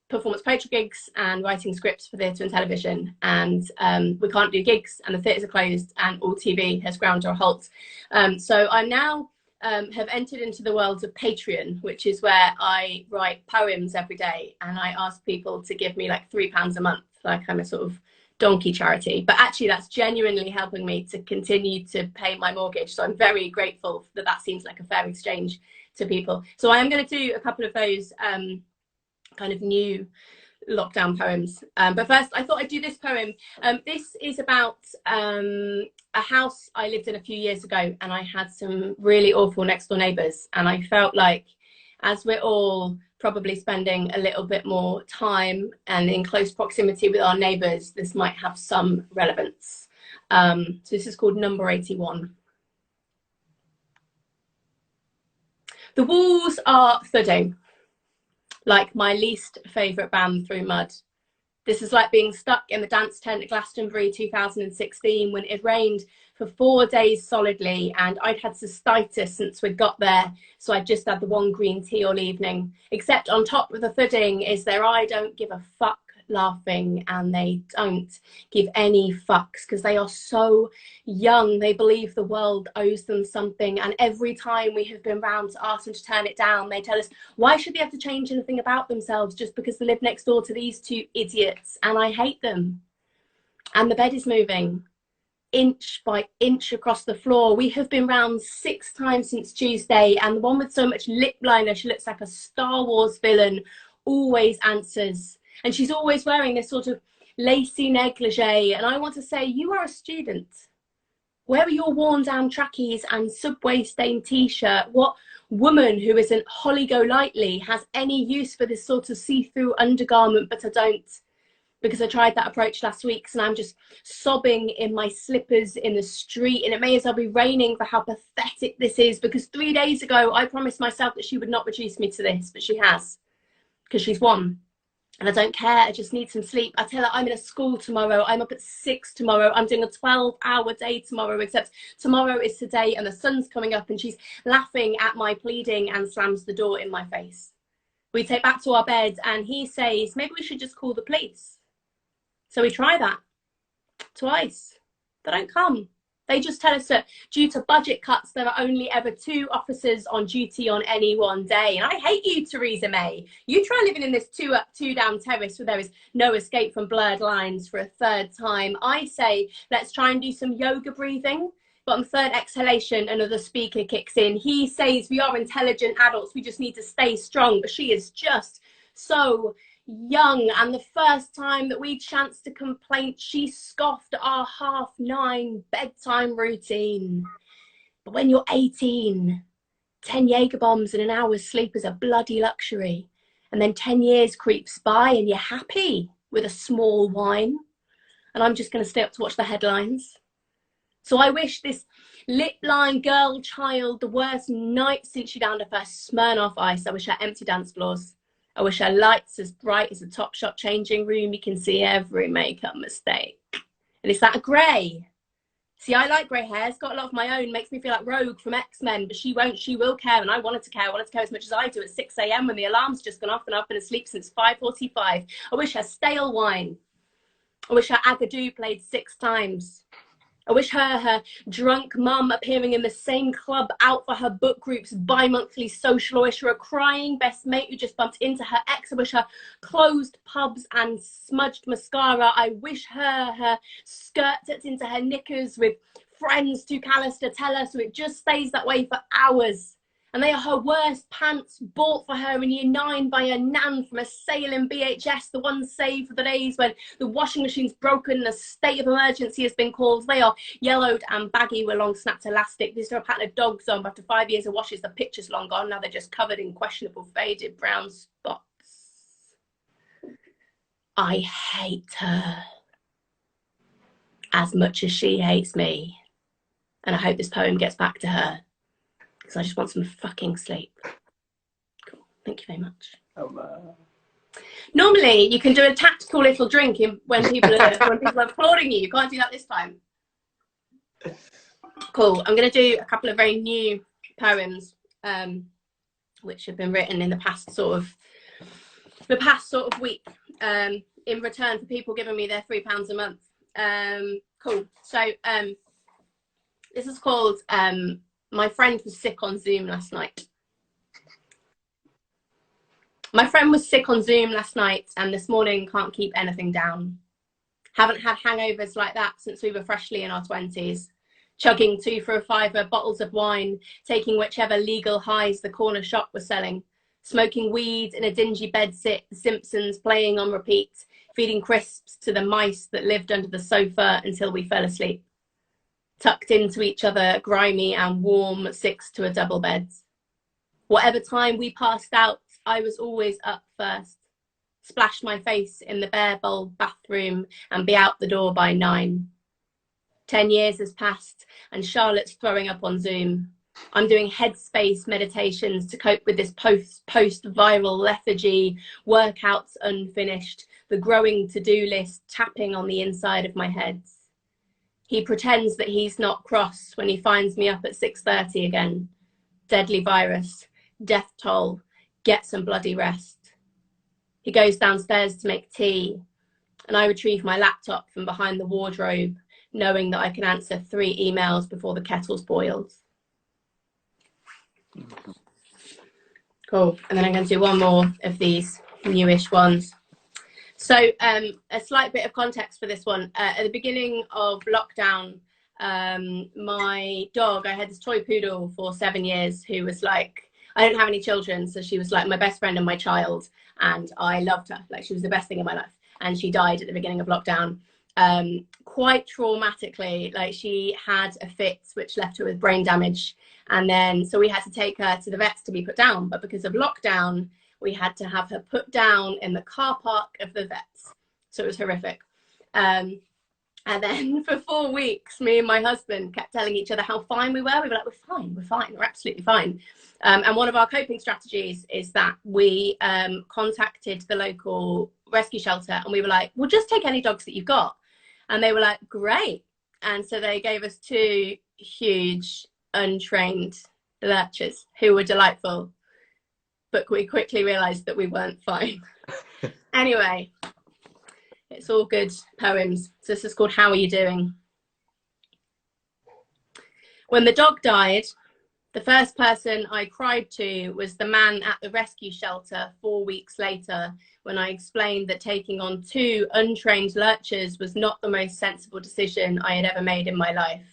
performance poetry gigs and writing scripts for theatre and television, and we can't do gigs and the theatres are closed and all TV has ground to a halt. So I'm now have entered into the world of Patreon, which is where I write poems every day, and I ask people to give me like £3 a month, like I'm a sort of donkey charity. But actually that's genuinely helping me to continue to pay my mortgage, so I'm very grateful that that seems like a fair exchange to people. So I am going to do a couple of those kind of new lockdown poems, but first I thought I'd do this poem. This is about a house I lived in a few years ago, and I had some really awful next door neighbours, and I felt like, as we're all probably spending a little bit more time and in close proximity with our neighbours, this might have some relevance. So this is called Number 81. The walls are thudding, like my least favourite band through mud. This is like being stuck in the dance tent at Glastonbury 2016 when it rained for 4 days solidly, and I'd had cystitis since we'd got there, so I'd just had the one green tea all evening. Except on top of the thudding is their I don't give a fuck laughing, and they don't give any fucks because they are so young. They believe the world owes them something, and every time we have been round to ask them to turn it down, they tell us why should they have to change anything about themselves just because they live next door to these 2 idiots, and I hate them. And the bed is moving inch by inch across the floor. We have been round 6 times since Tuesday, and the one with so much lip liner she looks like a Star Wars villain always answers. And she's always wearing this sort of lacy negligee. And I want to say, you are a student. Where are your worn down trackies and Subway stained t-shirt? What woman who isn't Holly Golightly has any use for this sort of see-through undergarment? But I don't, because I tried that approach last week, and I'm just sobbing in my slippers in the street, and it may as well be raining for how pathetic this is, because 3 days ago I promised myself that she would not reduce me to this, but she has, because she's won. And I don't care, I just need some sleep. I tell her I'm in a school tomorrow, I'm up at 6 tomorrow, I'm doing a 12-hour day tomorrow, except tomorrow is today and the sun's coming up, and she's laughing at my pleading and slams the door in my face. We take back to our bed and he says, maybe we should just call the police. So we try that twice. They don't come. They just tell us that due to budget cuts, there are only ever 2 officers on duty on any one day. And I hate you, Theresa May. You try living in this 2 up, 2 down terrace where there is no escape from blurred lines for a 3rd time. I say, let's try and do some yoga breathing. But on the 3rd exhalation, another speaker kicks in. He says, we are intelligent adults. We just need to stay strong. But she is just so young, and the first time that we chanced a complaint, she scoffed at our 9:30 bedtime routine. But when you're 18, 10 Jaeger bombs and an hour's sleep is a bloody luxury, and then 10 years creeps by and you're happy with a small wine. And I'm just going to stay up to watch the headlines. So I wish this lip-line girl child the worst night since she downed her first Smirnoff Ice. I wish her empty dance floors. I wish her lights as bright as a Topshop changing room. You can see every makeup mistake. And it's that grey. See, I like grey hair. It's got a lot of my own. Makes me feel like Rogue from X-Men. But she won't. She will care. And I want her to care. I want her to care as much as I do at 6 a.m. when the alarm's just gone off and I've been asleep since 5:45. I wish her stale wine. I wish her Ago played 6 times. I wish her drunk mum appearing in the same club out for her book group's bi-monthly social. I wish her a crying best mate who just bumped into her ex. I wish her closed pubs and smudged mascara. I wish her skirt tucked into her knickers with friends too callous to tell her, so it just stays that way for hours. And they are her worst pants bought for her in year 9 by her nan from a sale in BHS, the ones saved for the days when the washing machine's broken and a state of emergency has been called. They are yellowed and baggy with long snapped elastic. These are a pattern of dogs on, but after 5 years of washes, the picture's long gone. Now they're just covered in questionable faded brown spots. I hate her as much as she hates me. And I hope this poem gets back to her. Because I just want some fucking sleep. Cool. Thank you very much. Normally, you can do a tactical little drink when people are applauding you. You can't do that this time. Cool. I'm going to do a couple of very new poems, which have been written in the past sort of week, in return for people giving me their £3 a month. Cool. So this is called. My friend was sick on Zoom last night. My friend was sick on Zoom last night and this morning can't keep anything down. Haven't had hangovers like that since we were freshly in our 20s. Chugging 2 for a £5 bottles of wine, taking whichever legal highs the corner shop was selling. Smoking weed in a dingy bedsit, The Simpsons playing on repeat, feeding crisps to the mice that lived under the sofa until we fell asleep. Tucked into each other, grimy and warm, 6 to a double bed. Whatever time we passed out, I was always up first. Splash my face in the bare bulb bathroom and be out the door by 9. 10 years has passed and Charlotte's throwing up on Zoom. I'm doing headspace meditations to cope with this post-viral lethargy, workouts unfinished, the growing to-do list tapping on the inside of my head. He pretends that he's not cross when he finds me up at 6:30 again. Deadly virus, death toll, get some bloody rest. He goes downstairs to make tea, and I retrieve my laptop from behind the wardrobe, knowing that I can answer 3 emails before the kettle's boiled. Cool. And then I'm going to do one more of these newish ones. So a slight bit of context for this one. At the beginning of lockdown, my dog, I had this toy poodle for 7 years who was like, I don't have any children, so she was like my best friend and my child, and I loved her. Like, she was the best thing in my life. And she died at the beginning of lockdown, quite traumatically. Like, she had a fit which left her with brain damage, and then so we had to take her to the vets to be put down. But because of lockdown, we had to have her put down in the car park of the vets. So it was horrific. And then for 4 weeks, me and my husband kept telling each other how fine we were. We were like, we're fine, we're absolutely fine. And one of our coping strategies is that we contacted the local rescue shelter and we were like, well, just take any dogs that you've got. And they were like, great. And so they gave us 2 huge, untrained lurchers who were delightful. But we quickly realised that we weren't fine. Anyway, it's all good poems. So this is called How Are You Doing? When the dog died, the first person I cried to was the man at the rescue shelter 4 weeks later, when I explained that taking on 2 untrained lurchers was not the most sensible decision I had ever made in my life.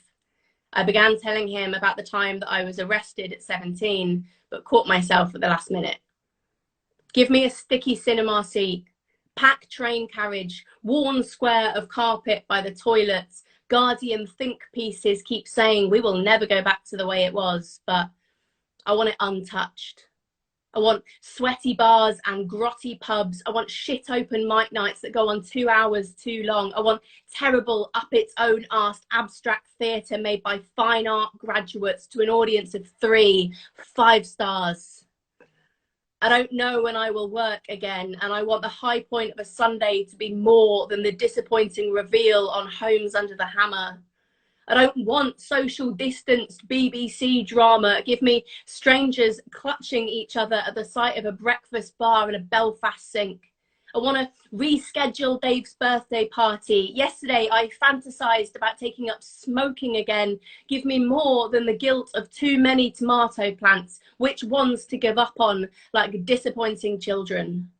I began telling him about the time that I was arrested at 17, but caught myself at the last minute. Give me a sticky cinema seat, packed train carriage, worn square of carpet by the toilets. Guardian think pieces keep saying we will never go back to the way it was, but I want it untouched. I want sweaty bars and grotty pubs. I want shit open mic nights that go on 2 hours too long. I want terrible up its own arse abstract theatre made by fine art graduates to an audience of 3, 5 stars. I don't know when I will work again, and I want the high point of a Sunday to be more than the disappointing reveal on Homes Under the Hammer. I don't want social distanced BBC drama. Give me strangers clutching each other at the sight of a breakfast bar in a Belfast sink. I want to reschedule Dave's birthday party. Yesterday, I fantasized about taking up smoking again. Give me more than the guilt of too many tomato plants. Which ones to give up on, like disappointing children.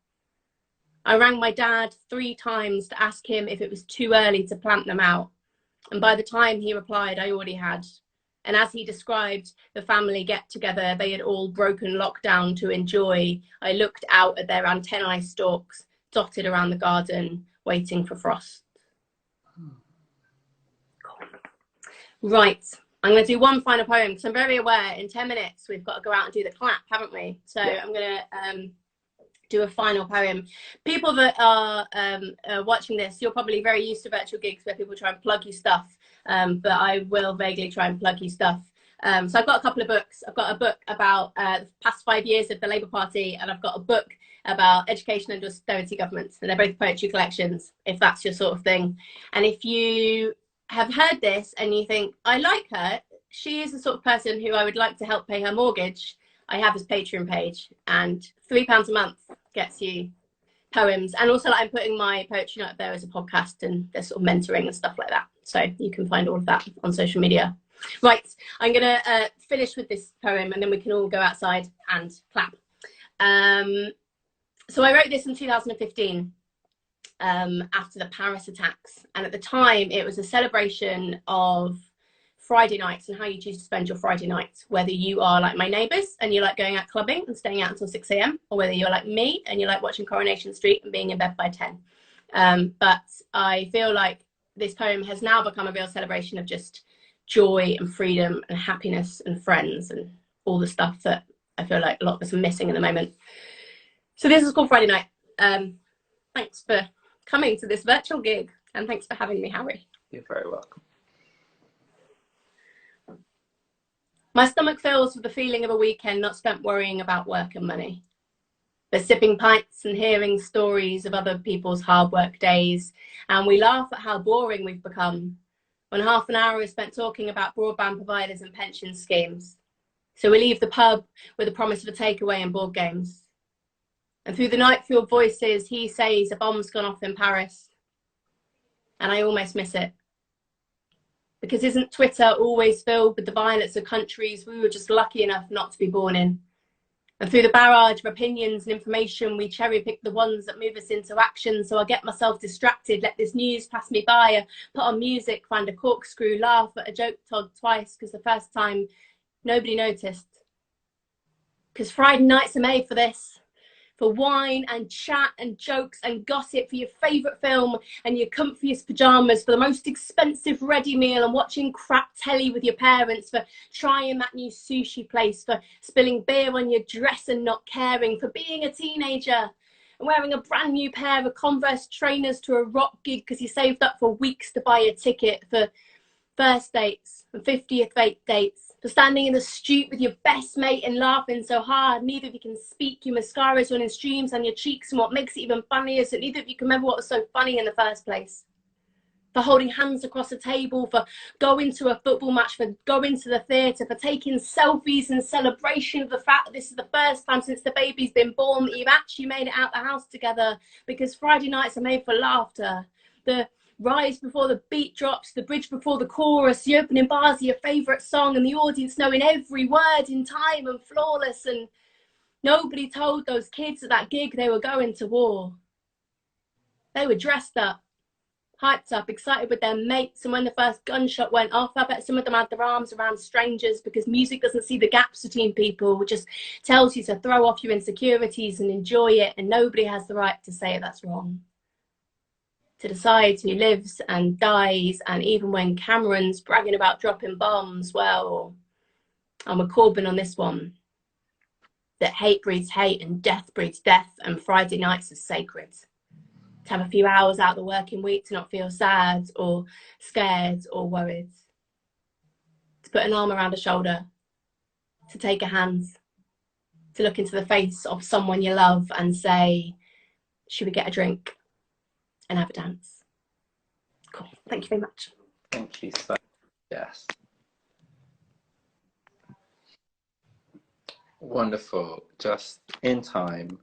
I rang my dad 3 times to ask him if it was too early to plant them out. And by the time he replied, I already had. And as he described the family get-together they had all broken lockdown to enjoy, I looked out at their antennae stalks dotted around the garden, waiting for frost. Cool. Right, I'm going to do one final poem because I'm very aware in 10 minutes we've got to go out and do the clap, haven't we? So yeah. I'm going to do a final poem. People that are watching this, you're probably very used to virtual gigs where people try and plug you stuff, but I will vaguely try and plug you stuff. So I've got a couple of books. I've got a book about the past 5 years of the Labour Party, and I've got a book about education and austerity governments, and they're both poetry collections, if that's your sort of thing. And if you have heard this and you think, I like her, she is the sort of person who I would like to help pay her mortgage, I have this Patreon page, and £3 a month gets you poems. And also I'm putting my poetry note up there as a podcast, and there's sort of mentoring and stuff like that. So you can find all of that on social media. Right, I'm going to finish with this poem and then we can all go outside and clap. So I wrote this in 2015 after the Paris attacks. And at the time, it was a celebration of Friday nights and how you choose to spend your Friday nights. Whether you are like my neighbours and you like going out clubbing and staying out until 6 a.m. or whether you're like me and you like watching Coronation Street and being in bed by 10. But I feel like this poem has now become a real celebration of just joy and freedom and happiness and friends and all the stuff that I feel like a lot of us are missing in the moment. So this is called Friday Night. Thanks for coming to this virtual gig, and thanks for having me, Harry. You're very welcome. My stomach fills with the feeling of a weekend not spent worrying about work and money, but sipping pints and hearing stories of other people's hard work days, and we laugh at how boring we've become when half an hour is spent talking about broadband providers and pension schemes. So we leave the pub with the promise of a takeaway and board games. And through the night-filled voices, he says a bomb's gone off in Paris. And I almost miss it. Because isn't Twitter always filled with the violence of countries we were just lucky enough not to be born in? And through the barrage of opinions and information, we cherry-pick the ones that move us into action. So I get myself distracted, let this news pass me by, I put on music, find a corkscrew, laugh at a joke told twice, because the first time nobody noticed. Because Friday nights are made for this. For wine and chat and jokes and gossip, for your favourite film and your comfiest pyjamas, for the most expensive ready meal and watching crap telly with your parents, for trying that new sushi place, for spilling beer on your dress and not caring, for being a teenager and wearing a brand new pair of Converse trainers to a rock gig because you saved up for weeks to buy a ticket, for first dates and 50th dates, for standing in the street with your best mate and laughing so hard neither of you can speak, your mascara's running streams on your cheeks, and what makes it even funnier is that neither of you can remember what was so funny in the first place. For holding hands across a table, for going to a football match, for going to the theatre, for taking selfies in celebration of the fact that this is the first time since the baby's been born that you've actually made it out the house together, because Friday nights are made for laughter. The rise before the beat drops, the bridge before the chorus, the opening bars of your favourite song, and the audience knowing every word in time and flawless. And nobody told those kids at that gig they were going to war. They were dressed up, hyped up, excited with their mates, and when the first gunshot went off, I bet some of them had their arms around strangers, because music doesn't see the gaps between people, it just tells you to throw off your insecurities and enjoy it, and nobody has the right to say that's wrong. To decide who lives and dies, and even when Cameron's bragging about dropping bombs, well, I'm a Corbyn on this one. That hate breeds hate and death breeds death, and Friday nights are sacred. To have a few hours out the working week to not feel sad or scared or worried. To put an arm around a shoulder, to take a hand, to look into the face of someone you love and say, should we get a drink and have a dance? Cool. Thank you very much. Thank you so much. Yes. Wonderful. Just in time.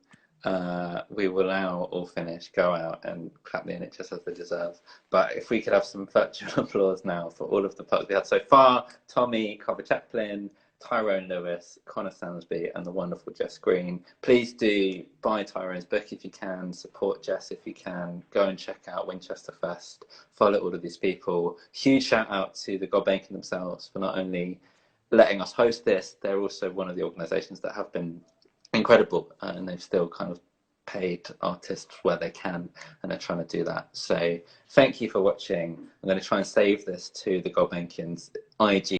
We will now all finish, go out and clap the NHS as they deserve. But if we could have some virtual applause now for all of the pugs we had so far: Tommy, Carver Chaplin, Tyrone Lewis, Connor Sansby, and the wonderful Jess Green. Please do buy Tyrone's book if you can, support Jess if you can, go and check out Winchester Fest, follow all of these people. Huge shout out to the Gulbenkian themselves for not only letting us host this, they're also one of the organisations that have been incredible, and they've still kind of paid artists where they can, and they're trying to do that. So thank you for watching. I'm going to try and save this to the Gulbenkians IG